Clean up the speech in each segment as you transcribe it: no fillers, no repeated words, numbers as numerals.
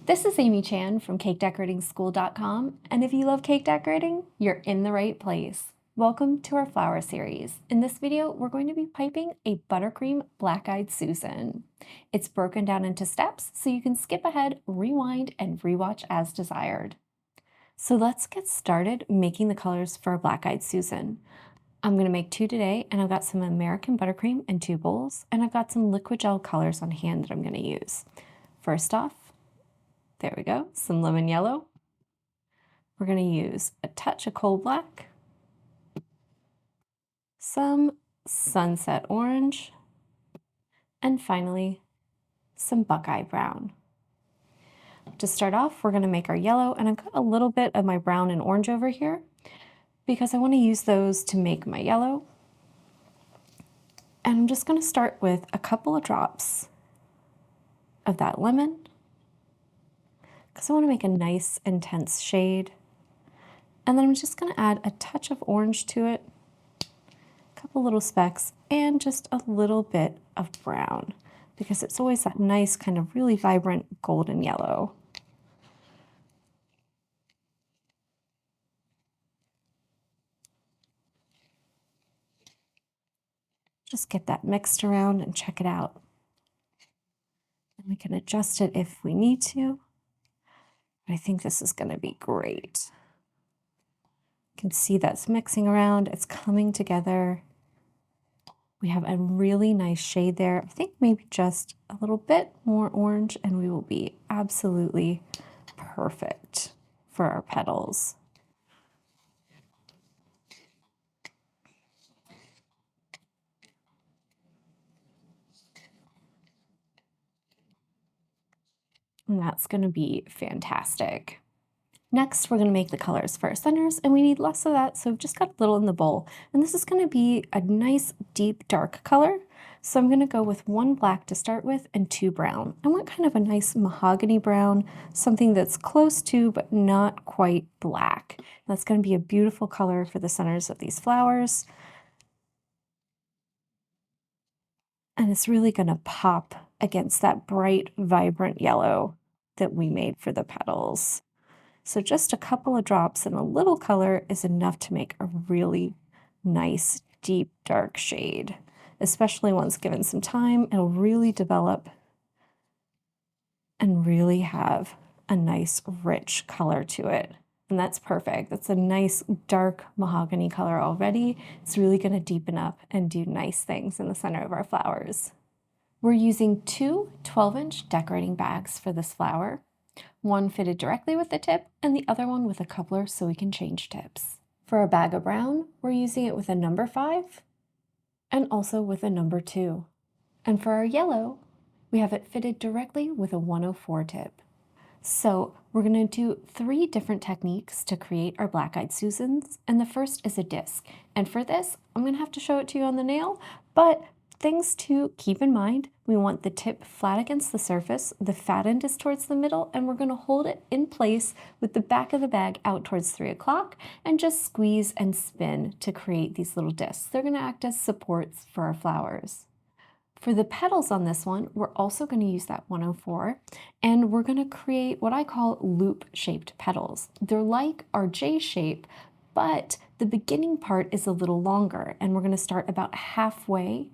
This is Amy Chan from CakeDecoratingSchool.com, and if you love cake decorating, you're in the right place. Welcome to our flower series. In this video, we're going to be piping a buttercream black-eyed Susan. It's broken down into steps, so you can skip ahead, rewind, and rewatch as desired. So let's get started making the colors for our black-eyed Susan. I'm going to make 2 today, and I've got some American buttercream in 2 bowls, and I've got some liquid gel colors on hand that I'm going to use. First off, there we go, some lemon yellow. We're going to use a touch of coal black, some sunset orange, and finally, some buckeye brown. To start off, we're going to make our yellow, and I've got a little bit of my brown and orange over here because I want to use those to make my yellow. And I'm just going to start with a couple of drops of that lemon because I want to make a nice intense shade. And then I'm just going to add a touch of orange to it, a couple little specks, and just a little bit of brown because it's always that nice kind of really vibrant golden yellow. Just get that mixed around and check it out. And we can adjust it if we need to. I think this is going to be great. You can see that's mixing around, it's coming together. We have a really nice shade there. I think maybe just a little bit more orange and we will be absolutely perfect for our petals. And that's going to be fantastic. Next, we're going to make the colors for our centers, and we need less of that, so I've just got a little in the bowl. And this is going to be a nice, deep, dark color. So I'm going to go with 1 black to start with and 2 brown. I want kind of a nice mahogany brown, something that's close to but not quite black. That's going to be a beautiful color for the centers of these flowers. And it's really going to pop against that bright, vibrant yellow that we made for the petals. So just a couple of drops and a little color is enough to make a really nice, deep, dark shade. Especially once given some time, it'll really develop and really have a nice, rich color to it. And that's perfect. That's a nice, dark mahogany color already. It's really going to deepen up and do nice things in the center of our flowers. We're using 2 12-inch decorating bags for this flower. One fitted directly with the tip and the other one with a coupler so we can change tips. For our bag of brown, we're using it with a number 5 and also with a number 2. And for our yellow, we have it fitted directly with a 104 tip. So we're going to do 3 different techniques to create our black-eyed Susans, and the first is a disc. And for this, I'm going to have to show it to you on the nail, but things to keep in mind: we want the tip flat against the surface, the fat end is towards the middle, and we're going to hold it in place with the back of the bag out towards 3 o'clock and just squeeze and spin to create these little discs. They're going to act as supports for our flowers. For the petals on this one, we're also going to use that 104, and we're going to create what I call loop-shaped petals. They're like our J shape, but the beginning part is a little longer, and we're going to start about halfway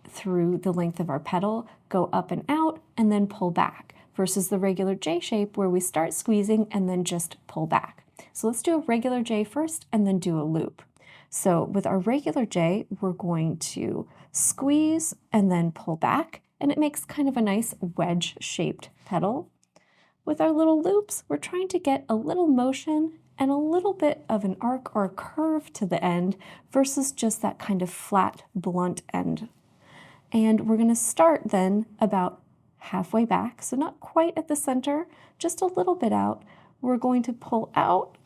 through the length of our petal, go up and out, and then pull back, versus the regular J shape where we start squeezing and then just pull back. So let's do a regular J first and then do a loop. So with our regular J, we're going to squeeze and then pull back, and it makes kind of a nice wedge-shaped petal. With our little loops, we're trying to get a little motion and a little bit of an arc or a curve to the end versus just that kind of flat, blunt end. And we're going to start then about halfway back, so not quite at the center, just a little bit out. We're going to pull out,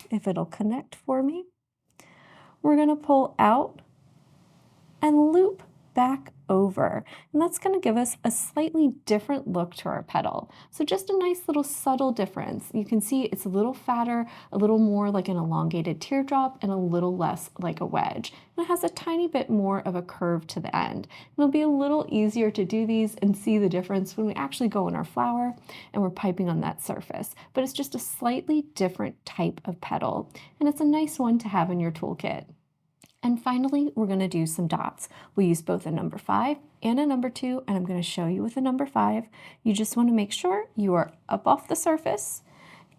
if it'll connect for me. We're going to pull out and loop back over. And that's going to give us a slightly different look to our petal. So just a nice little subtle difference. You can see it's a little fatter, a little more like an elongated teardrop, and a little less like a wedge. And it has a tiny bit more of a curve to the end. It'll be a little easier to do these and see the difference when we actually go in our flower and we're piping on that surface. But it's just a slightly different type of petal, and it's a nice one to have in your toolkit. And finally, we're going to do some dots. We use both a number 5 and a number 2, and I'm going to show you with a number 5. You just want to make sure you are up off the surface,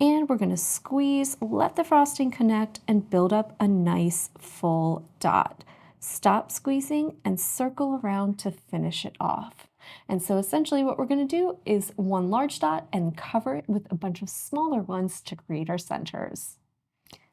and we're going to squeeze, let the frosting connect, and build up a nice full dot. Stop squeezing and circle around to finish it off. And so essentially what we're going to do is one large dot and cover it with a bunch of smaller ones to create our centers.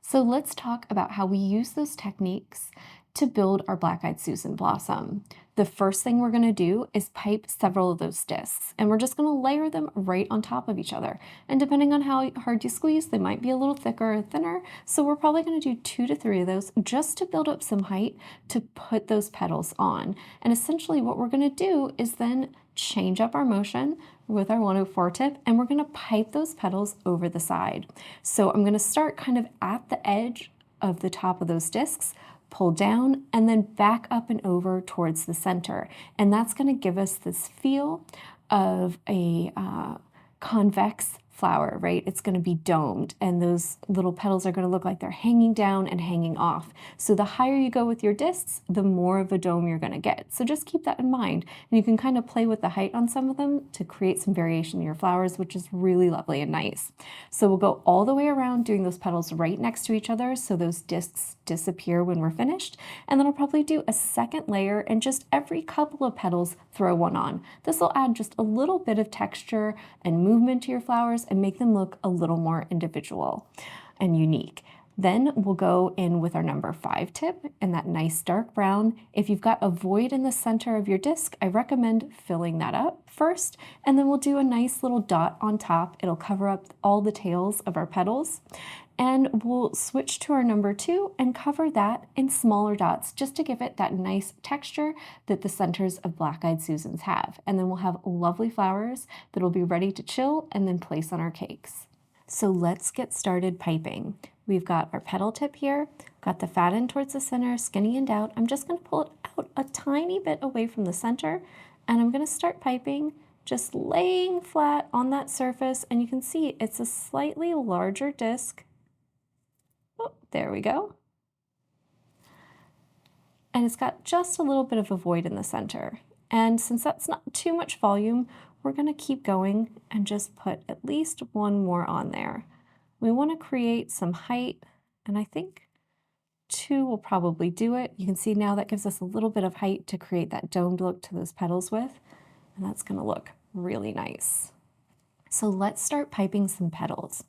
So let's talk about how we use those techniques to build our Black-Eyed Susan blossom. The first thing we're going to do is pipe several of those discs, and we're just going to layer them right on top of each other. And depending on how hard you squeeze, they might be a little thicker or thinner, so we're probably going to do 2 to 3 of those just to build up some height to put those petals on. And essentially what we're going to do is then change up our motion with our 104 tip, and we're going to pipe those petals over the side. So I'm going to start kind of at the edge of the top of those discs, pull down, and then back up and over towards the center. And that's going to give us this feel of a convex flower, right? It's going to be domed, and those little petals are going to look like they're hanging down and hanging off. So the higher you go with your discs, the more of a dome you're going to get. So just keep that in mind. And you can kind of play with the height on some of them to create some variation in your flowers, which is really lovely and nice. So we'll go all the way around doing those petals right next to each other so those discs disappear when we're finished. And then I'll probably do a second layer, and just every couple of petals throw one on. This will add just a little bit of texture and movement to your flowers and make them look a little more individual and unique. Then we'll go in with our number 5 tip in that nice dark brown. If you've got a void in the center of your disc, I recommend filling that up first, and then we'll do a nice little dot on top. It'll cover up all the tails of our petals. And we'll switch to our number 2 and cover that in smaller dots just to give it that nice texture that the centers of Black-Eyed Susans have. And then we'll have lovely flowers that'll be ready to chill and then place on our cakes. So let's get started piping. We've got our petal tip here, got the fat end towards the center, skinny end out. I'm just going to pull it out a tiny bit away from the center, and I'm going to start piping, just laying flat on that surface. And you can see it's a slightly larger disc. Oh, there we go. And it's got just a little bit of a void in the center. And since that's not too much volume, we're going to keep going and just put at least one more on there. We want to create some height, and I think 2 will probably do it. You can see now that gives us a little bit of height to create that domed look to those petals with, and that's going to look really nice. So let's start piping some petals.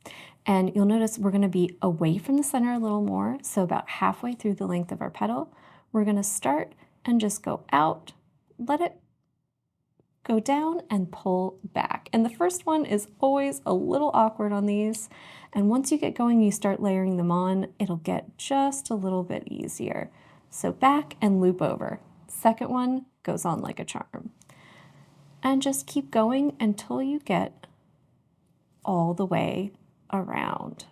And you'll notice we're going to be away from the center a little more, so about halfway through the length of our petal. We're going to start and just go out, let it go down, and pull back. And the first one is always a little awkward on these. And once you get going, you start layering them on, it'll get just a little bit easier. So back and loop over. Second one goes on like a charm. And just keep going until you get all the way around.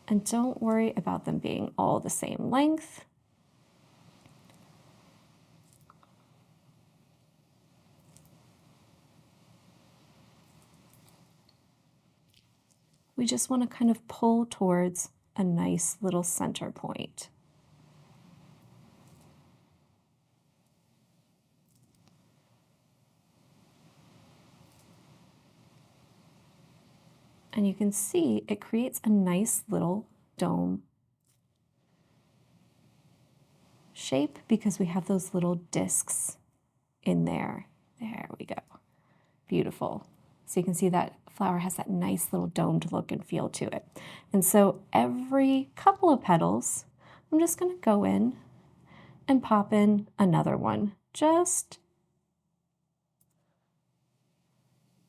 And don't worry about them being all the same length. We just want to kind of pull towards a nice little center point. And you can see it creates a nice little dome shape because we have those little discs in there. There we go. Beautiful. So you can see that flower has that nice little domed look and feel to it. And so every couple of petals, I'm just going to go in and pop in another one just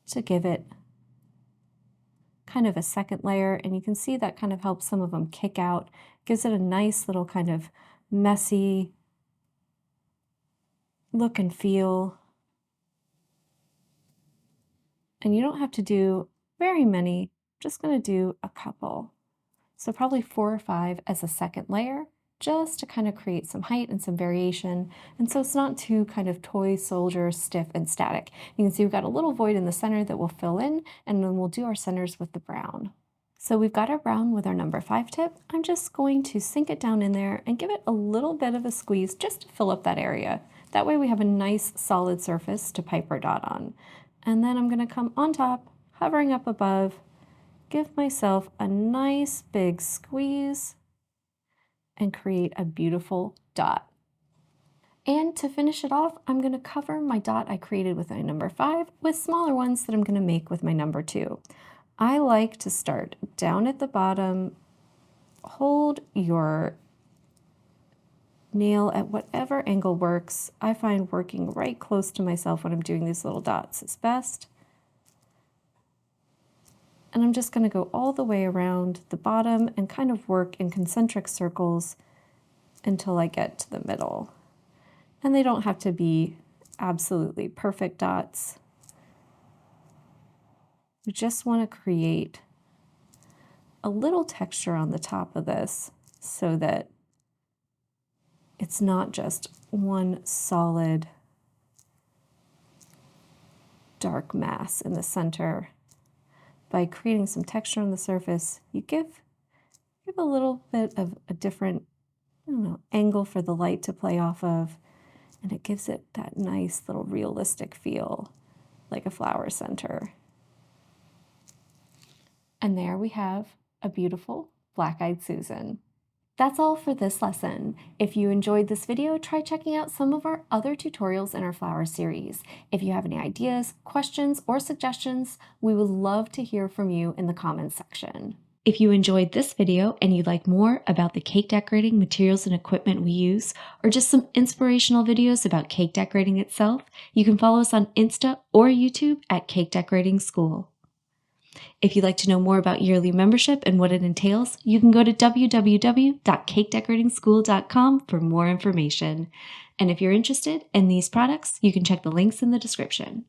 to give it kind of a second layer, and you can see that kind of helps some of them kick out, gives it a nice little kind of messy look and feel. And you don't have to do very many, I'm just going to do a couple. So probably 4 or 5 as a second layer, just to kind of create some height and some variation. And so it's not too kind of toy soldier stiff and static. You can see we've got a little void in the center that we'll fill in, and then we'll do our centers with the brown. So we've got our brown with our number 5 tip. I'm just going to sink it down in there and give it a little bit of a squeeze just to fill up that area. That way we have a nice solid surface to pipe our dot on. And then I'm going to come on top, hovering up above, give myself a nice big squeeze, and create a beautiful dot. And to finish it off, I'm going to cover my dot I created with my number 5 with smaller ones that I'm going to make with my number 2. I like to start down at the bottom, hold your nail at whatever angle works. I find working right close to myself when I'm doing these little dots is best. And I'm just going to go all the way around the bottom and kind of work in concentric circles until I get to the middle. And they don't have to be absolutely perfect dots. We just want to create a little texture on the top of this so that it's not just one solid dark mass in the center. By creating some texture on the surface, you give a little bit of a different, I don't know, angle for the light to play off of, and it gives it that nice little realistic feel, like a flower center. And there we have a beautiful black-eyed Susan. That's all for this lesson. If you enjoyed this video, try checking out some of our other tutorials in our flower series. If you have any ideas, questions, or suggestions, we would love to hear from you in the comments section. If you enjoyed this video and you'd like more about the cake decorating materials and equipment we use, or just some inspirational videos about cake decorating itself, you can follow us on Insta or YouTube at Cake Decorating School. If you'd like to know more about yearly membership and what it entails, you can go to www.cakedecoratingschool.com for more information. And if you're interested in these products, you can check the links in the description.